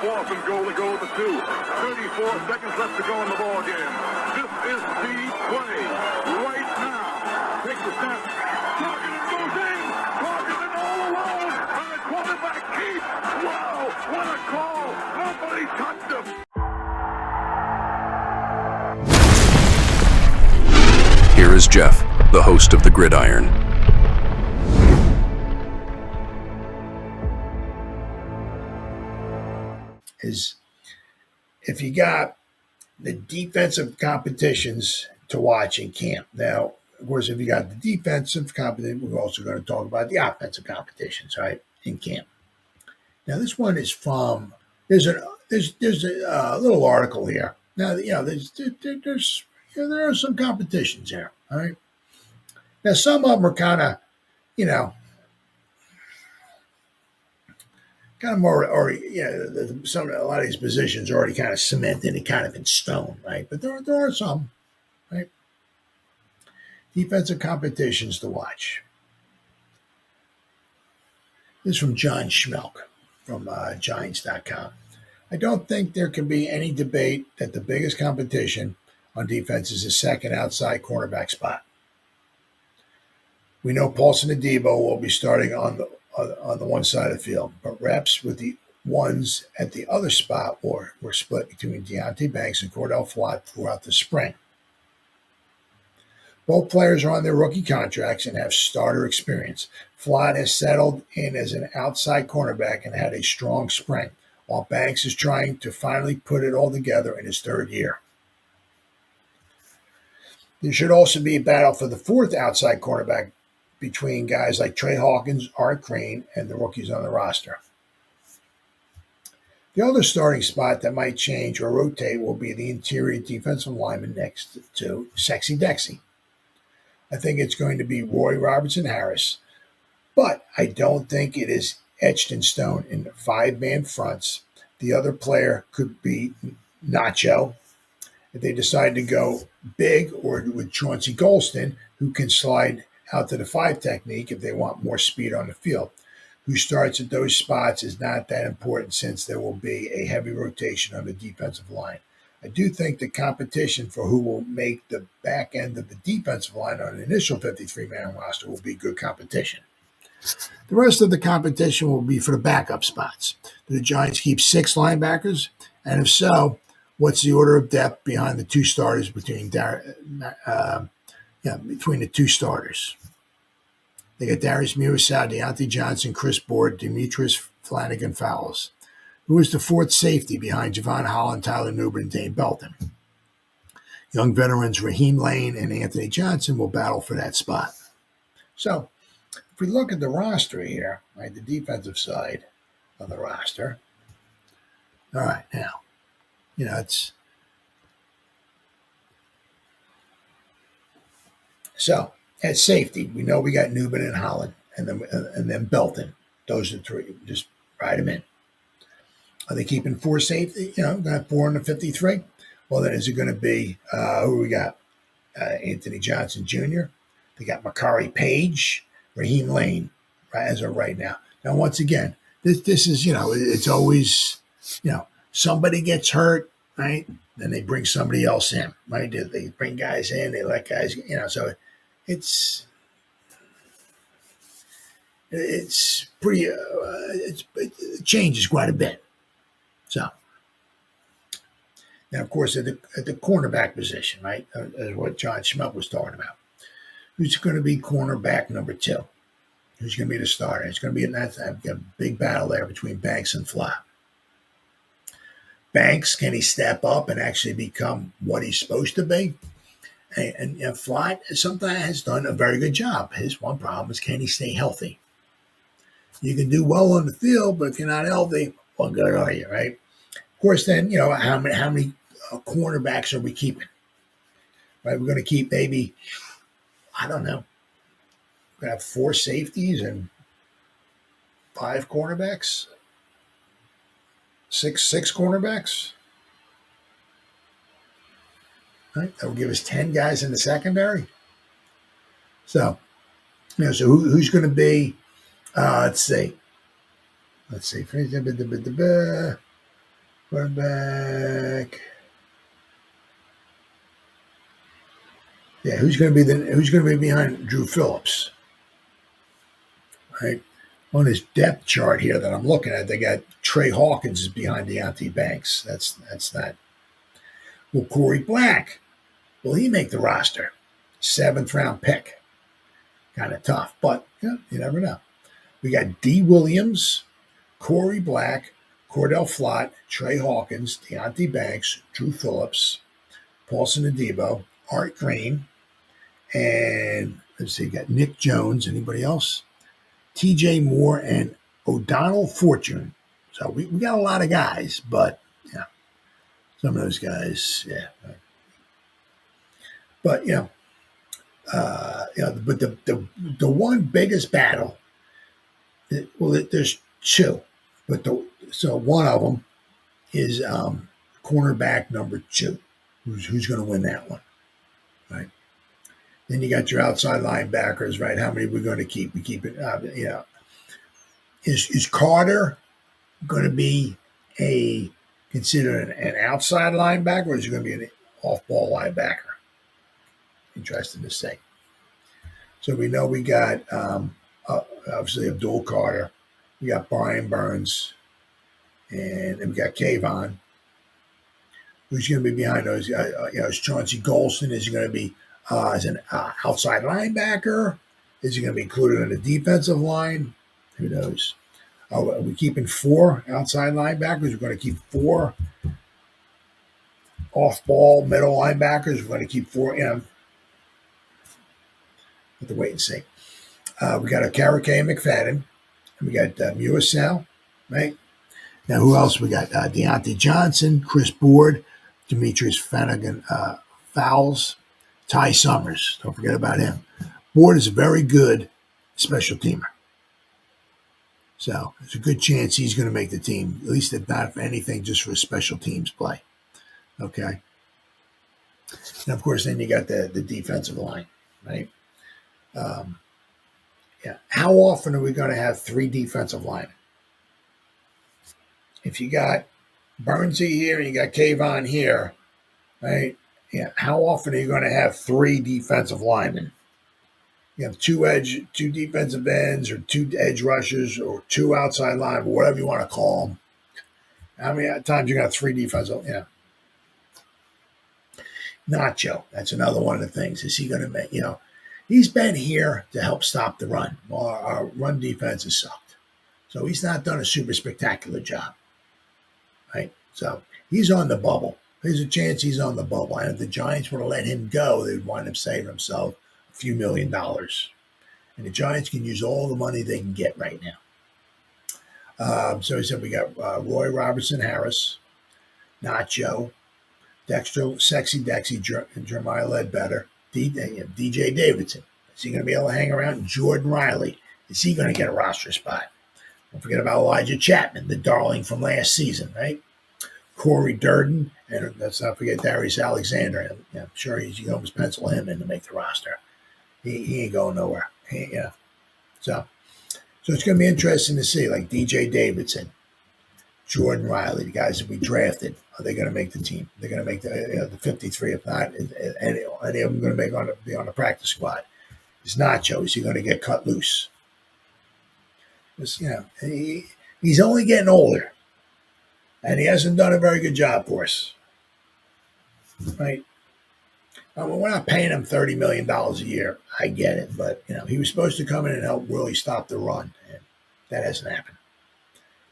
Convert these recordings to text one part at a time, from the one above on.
Paulson goal to go with the 2. 34 seconds left to go in the ball game. This is the play right now. Takes the snap. Hawkins goes in. Hawkins all alone. And the quarterback keeps. Wow, what a call. Nobody touched him. Here is Jeff, the host of the Gridiron. Is if you got the defensive competitions to watch in camp. Now, of course, if you got the defensive competition, we're also going to talk about the offensive competitions, right, in camp. Now, this one is from there's a little article here. Now, there are some competitions here, all right. Now, some of them are kind of, kind of more, or a lot of these positions are already kind of cemented and kind of in stone, right? But there are some, right? Defensive competitions to watch. This is from John Schmeelk from Giants.com. I don't think there can be any debate that the biggest competition on defense is the second outside cornerback spot. We know Paulson Adebo will be starting on the one side of the field, but reps with the ones at the other spot were split between Deonte Banks and Cor'Dale Flott throughout the spring. Both players are on their rookie contracts and have starter experience. Flott has settled in as an outside cornerback and had a strong spring, while Banks is trying to finally put it all together in his third year. There should also be a battle for the fourth outside cornerback between guys like Tre Hawkins, Art Crane, and the rookies on the roster. The other starting spot that might change or rotate will be the interior defensive lineman next to Sexy Dexy. I think it's going to be Roy Robertson-Harris, but I don't think it is etched in stone in the five-man fronts. The other player could be Nacho if they decide to go big, or with Chauncey Gholston, who can slide out to the 5 technique if they want more speed on the field. Who starts at those spots is not that important since there will be a heavy rotation on the defensive line. I do think the competition for who will make the back end of the defensive line on an initial 53-man roster will be good competition. The rest of the competition will be for the backup spots. Do the Giants keep 6 linebackers? And if so, what's the order of depth behind the 2 starters between the 2 starters? They got Darius Muirsow, Deonte Johnson, Chris Board, Demetrius Flanagan Fowles. Who is the 4th safety behind Javon Holland, Tyler Newbern, and Dane Belton? Young veterans Raheem Lane and Anthony Johnson will battle for that spot. So, if we look at the roster here, right, the defensive side of the roster, all right, now, it's so at safety, we know we got Newbern and Holland, and then Belton. Those are 3. Just write them in. Are they keeping 4 safety? Got 4 on the 53. Well, then is it going to be who we got? Anthony Johnson Jr. They got Makari Page, Raheem Lane, right, as of right now. Now, once again, this is it's always somebody gets hurt, right? Then they bring somebody else in, right? They bring guys in, they let guys, so it's pretty, it changes quite a bit. So, now, of course, at the cornerback position, right, is what John Schmeelk was talking about. Who's going to be cornerback number 2? Who's going to be the starter? It's going to be a big battle there between Banks and Flott. Banks, can he step up and actually become what he's supposed to be? And Flott sometimes has done a very good job. His one problem is, can he stay healthy? You can do well on the field, but if you're not healthy, what good are you, right? Of course, then, how many cornerbacks are we keeping? Right, we're going to keep maybe, I don't know, we're going to have 4 safeties and 5 cornerbacks, 6 cornerbacks. Right, that will give us 10 guys in the secondary. So, so who's going to be? Let's see. Quarterback. Yeah, who's going to be behind Drew Phillips? Right on his depth chart here that I'm looking at, they got Tre Hawkins is behind Deonte Banks. That's not. Well, Corey Black, will he make the roster? 7th round pick. Kind of tough, but yeah, you never know. We got D. Williams, Corey Black, Cor'Dale Flott, Tre Hawkins, Deonte Banks, Drew Phillips, Paulson Adebo, Art Green, and let's see, got Nick Jones. Anybody else? TJ Moore and O'Donnell Fortune. So we got a lot of guys, but yeah, some of those guys, yeah. But but the one biggest battle, there's two, but so one of them is cornerback number 2. Who's going to win that one, right? Then you got your outside linebackers, right? How many we're going to keep? We keep it, Is Carter going to be considered an outside linebacker, or is he going to be an off-ball linebacker? Interesting to say. So we know we got obviously Abdul Carter, we got Brian Burns, and then we got Kayvon. Who's going to be behind those? Is Chauncey Gholston? Is he going to be as an outside linebacker? Is he going to be included in the defensive line? Who knows? Are we keeping 4 outside linebackers? We're going to keep 4 off-ball middle linebackers. We're going to keep 4. Have to wait and see. We got a Karake McFadden. And we got Muasau, right? Now, who else we got? Deontay Johnson, Chris Board, Demetrius Flanagan Fowles, Ty Summers. Don't forget about him. Board is a very good special teamer. So there's a good chance he's going to make the team, at least if not for anything, just for special teams play. Okay. And, of course, then you got the defensive line, right? How often are we going to have 3 defensive linemen? If you got Burnsy here and you got Kayvon here, right? Yeah. How often are you going to have 3 defensive linemen? You have 2 defensive ends, or 2 edge rushers, or 2 outside linemen, whatever you want to call them. How many times you got 3 defensive? Yeah. Nacho. That's another one of the things. Is he going to make? He's been here to help stop the run. Well, our run defense has sucked, so he's not done a super spectacular job. Right? So he's on the bubble. There's a chance he's on the bubble. And if the Giants were to let him go, they'd wind up saving himself a few $1 million. And the Giants can use all the money they can get right now. So he said we got Roy Robertson-Harris, Nacho, Dexter, Sexy Dexy, Jeremiah Ledbetter, DJ Davidson. Is he going to be able to hang around? Jordan Riley. Is he going to get a roster spot? Don't forget about Elijah Chapman, the darling from last season, right? Corey Durden, and let's not forget Darius Alexander. I'm sure you can almost pencil him in to make the roster. He ain't going nowhere. So it's going to be interesting to see, like DJ Davidson, Jordan Riley, the guys that we drafted. Are they going to make the team? They're going to make the 53. If not, any of them going to be on the practice squad? Is Nacho? Is he going to get cut loose? He's only getting older, and he hasn't done a very good job for us. Right? We're not paying him $30 million a year. I get it, but he was supposed to come in and help really stop the run, and that hasn't happened.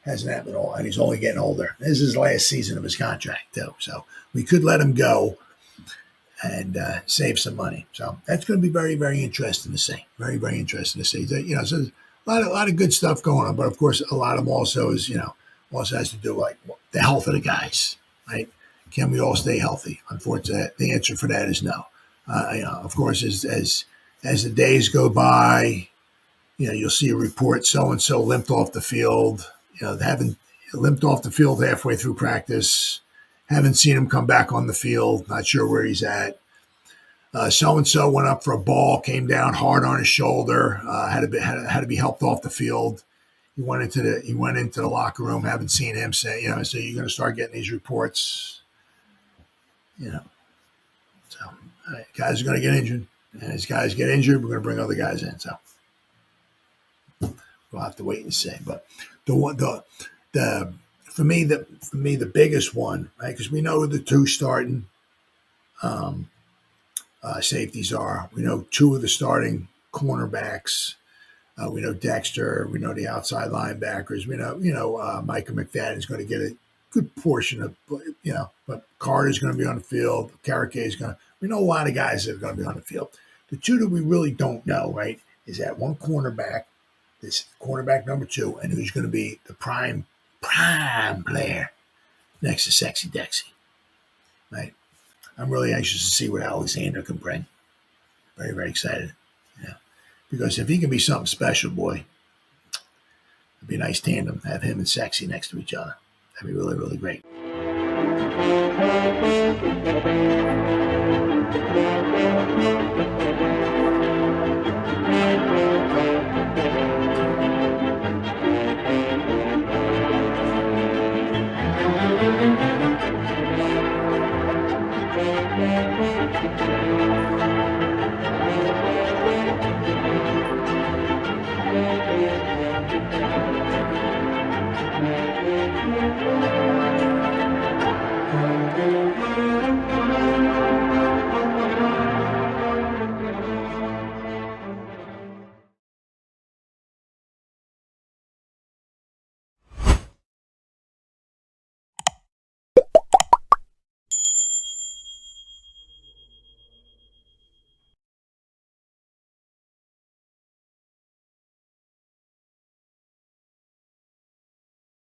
Hasn't happened at all, and he's only getting older. This is his last season of his contract, too. So we could let him go and save some money. So that's going to be very, very interesting to see. Very, very interesting to see. So a lot of good stuff going on, but of course, a lot of them also is also has to do like the health of the guys, right? Can we all stay healthy? Unfortunately, the answer for that is no. Of course, as the days go by, you'll see a report so and so limped off the field. Haven't limped off the field halfway through practice. Haven't seen him come back on the field. Not sure where he's at. So-and-so went up for a ball, came down hard on his shoulder, had to be helped off the field. he went into the locker room. Haven't seen him say, so you're going to start getting these reports, So guys are going to get injured, and as guys get injured, we're going to bring other guys in. So we'll have to wait and see. But for me the biggest one, right? Because we know the two starting safeties are. We know two of the starting cornerbacks. We know Dexter. We know the outside linebackers. We know Micah McFadden's going to get a good portion of, but Carter's going to be on the field. Carriquet is going to. We know a lot of guys that are going to be on the field. The two that we really don't know, right, is that one cornerback, this cornerback number 2, and who's going to be the prime player next to Sexy Dexy, right? I'm really anxious to see what Alexander can bring. Very, very excited. Because if he can be something special, boy, it'd be a nice tandem. Have him and Sexy next to each other. That'd be really, really great.